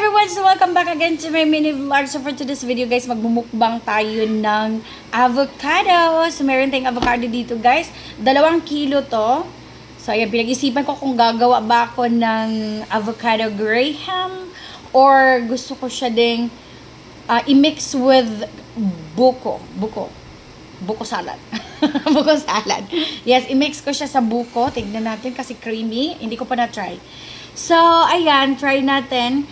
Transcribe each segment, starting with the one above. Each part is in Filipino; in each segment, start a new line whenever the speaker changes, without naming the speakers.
everyone! So welcome back again to my mini vlog. So for today's video guys, magmumukbang tayo ng avocado. So meron tayong avocado dito guys. 2 kilo to. So ayan, pinag-isipan ko kung gagawa ba ako ng avocado graham or gusto ko siya ding i-mix with buko salad. Buko salad. Yes, i-mix ko siya sa buko. Tignan natin kasi creamy. Hindi ko pa na-try. So, ayan, try natin.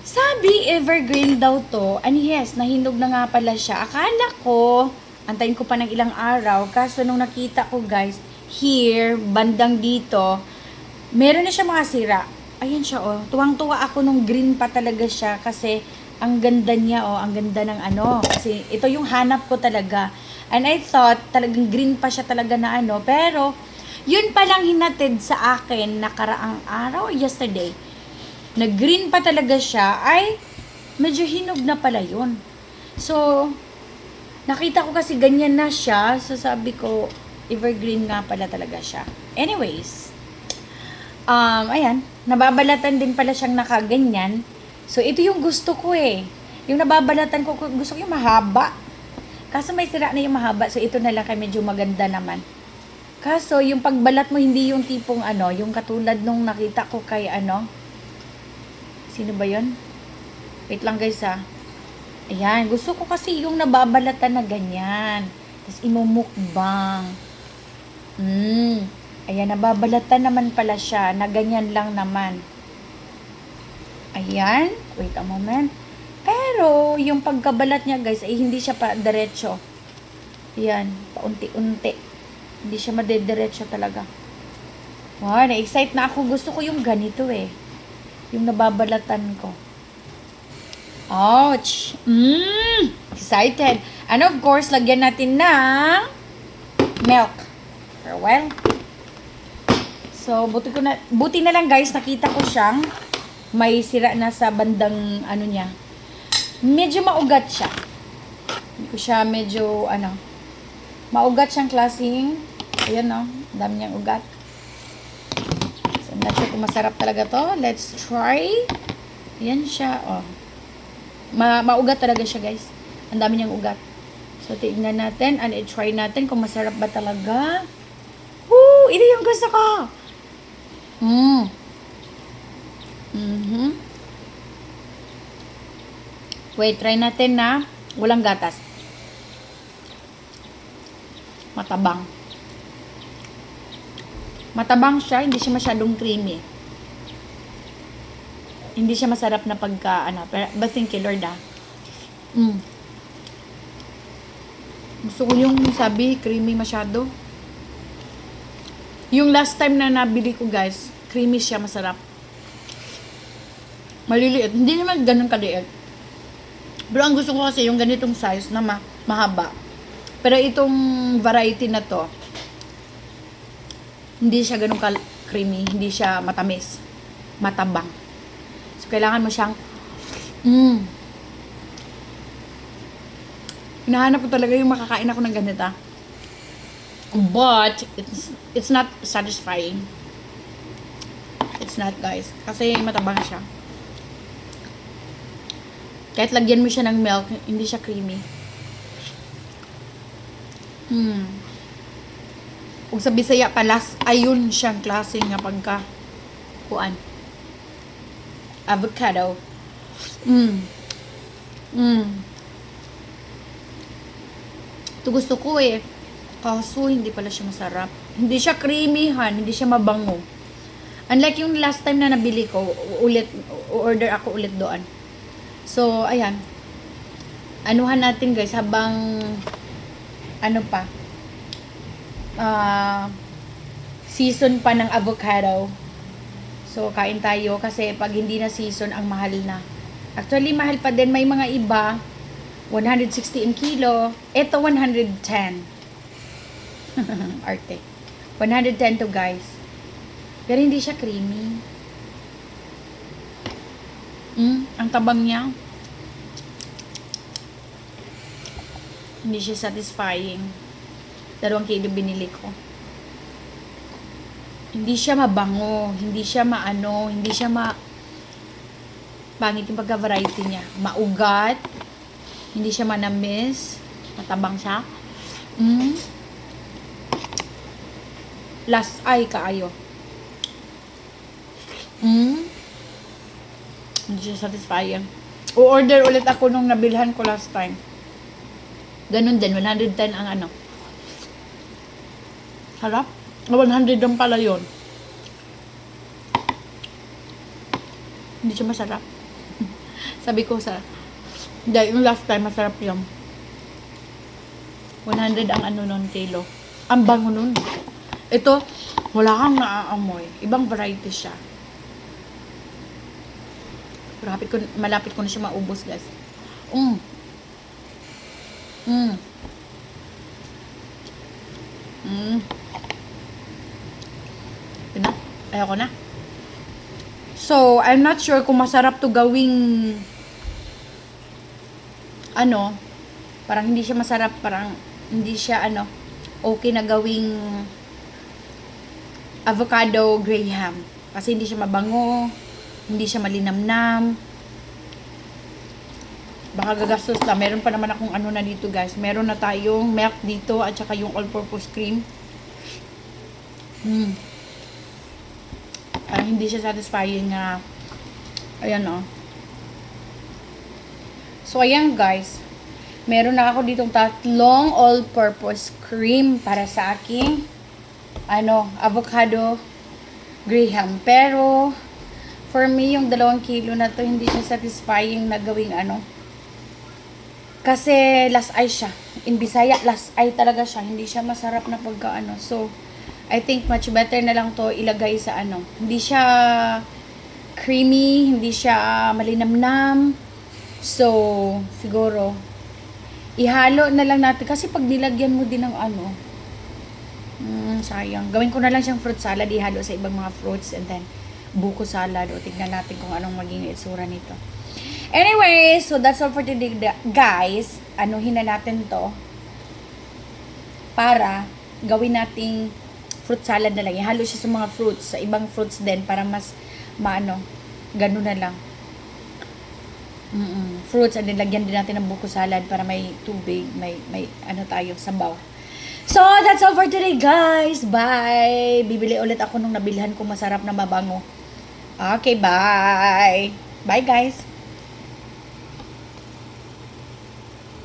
Sabi, evergreen daw to. And yes, nahinog na nga pala siya. Akala ko, antayin ko pa ng ilang araw. Kaso nung nakita ko guys, here, bandang dito, meron na siya mga sira. Ayan siya oh. Tuwang-tuwa ako nung green pa talaga siya. Kasi, ang ganda niya oh. Ang ganda ng ano. Kasi, ito yung hanap ko talaga. And I thought, talagang green pa siya talaga na ano. Pero, yun palang hinatid sa akin nakaraang araw, yesterday. Na green pa talaga siya, ay medyo hinog na pala yun. So, nakita ko kasi ganyan na siya. So, sabi ko, evergreen nga pala talaga siya. Anyways, ayan, nababalatan din pala siyang nakaganyan. So, ito yung gusto ko eh. Yung nababalatan ko, gusto ko yung mahaba. Kaso may sira na yung mahaba, so ito na lang kay medyo maganda naman. Kaso, yung pagbalat mo, hindi yung tipong ano, yung katulad nung nakita ko kay ano. Sino ba yun? Wait lang guys ha. Ayan, gusto ko kasi yung nababalatan na ganyan. Tapos imumukbang. Ayan, nababalatan naman pala siya, na ganyan lang naman. Ayan, wait a moment. Pero, yung pagkabalat niya guys, ay hindi siya pa diretso. Ayan, paunti-unti. Hindi siya madediretso talaga. Wow, na-excite na ako. Gusto ko yung ganito eh. Yung nababalatan ko. Ouch! Excited. And of course, lagyan natin ng milk. For a while. So, buti na lang guys, nakita ko siyang may sira na sa bandang ano niya. Medyo maugat siya. Hindi ko siya medyo ano. Maugat siyang klaseng. Ayan no, dami niyang ugat. So, I'm not sure kung masarap talaga to. Let's try. Ayan siya, oh. Maugat talaga siya, guys. Ang dami niyang ugat. So, tignan natin and i-try natin kung masarap ba talaga. Woo! Ito yung gusto ko! Wait, try natin na walang gatas. Matabang. Matabang siya, hindi siya masyadong creamy. Hindi siya masarap na pagka, ano, but thank you, Lord, ah. Gusto ko yung sabi, creamy masyado. Yung last time na nabili ko, guys, creamy siya, masarap. Maliliit. Hindi naman ganun kaliit. Pero ang gusto ko kasi yung ganitong size na mahaba. Pero itong variety na to, hindi siya ganun ka-creamy, hindi siya matamis, matabang. So, kailangan mo siyang, hinahanap ko talaga yung makakain ako ng ganito. But, it's not satisfying. It's not, guys. Kasi matabang siya. Kahit lagyan mo siya ng milk, hindi siya creamy. Kung sa Bisaya palas, ayun siyang klase nga pagka kuan. Avocado. Ito gusto ko eh. Kaso hindi pala siya masarap. Hindi siya creamy han, hindi siya mabango. Unlike yung last time na nabili ko, order ako ulit doon. So, ayan. Anuhan natin guys habang ano pa, season pa ng avocado. So, kain tayo kasi pag hindi na season, ang mahal na. Actually, mahal pa din. May mga iba, 160 in kilo. Ito, 110. Arte. 110 to, guys. Pero hindi siya creamy. Ang tabang niya. Hindi siya satisfying. 2 kilo binili ko. Hindi siya mabango, hindi siya maano, hindi siya Pangit yung pagka-variety niya. Maugat. Hindi siya manamis. Matabang siya. Last ay kaayo. Hindi siya satisfying. O-order ulit ako nung nabilhan ko last time. Ganun din, 110 ang ano. Sarap. 100 lang pala yun. Hindi siya masarap. Sabi ko sa dahil yung last time masarap yun. 100 ang ano nun kilo. Ang bango nun. Ito, wala kang naaamoy. Ibang variety siya. Malapit ko na siya maubos, guys. Ito na. Ayoko na. So, I'm not sure kung masarap to gawing ano, parang hindi siya masarap, parang hindi siya ano, okay na gawing avocado graham. Kasi hindi siya mabango, hindi siya malinamnam. Baka gagastos na. Meron pa naman akong ano na dito, guys. Meron na tayong milk dito at saka yung all-purpose cream. Parang hindi siya satisfying na ayan o. So, ayan guys. Meron na ako ditong tatlong all-purpose cream para sa aking avocado graham. Pero, for me, yung 2 kilo na to, hindi siya satisfying na gawing kasi last eye siya. In Bisaya, last eye talaga siya. Hindi siya masarap na pagka So, I think much better na lang to ilagay sa Hindi siya creamy, hindi siya malinamnam. So, siguro, ihalo na lang natin. Kasi pag nilagyan mo din ng sayang. Gawin ko na lang siyang fruit salad, ihalo sa ibang mga fruits, and then buko salad. O tignan natin kung anong maging itsura nito. Anyway, so that's all for today, guys. Anuhin na natin to para gawin nating fruit salad na lang. Ihalo siya sa mga fruits, sa ibang fruits din para mas ganun na lang. Fruits, and then lagyan din natin ng buko salad para may tubig, may tayo, sabaw. So, that's all for today, guys. Bye! Bibili ulit ako nung nabilhan ko masarap na mabango. Okay, bye! Bye, guys!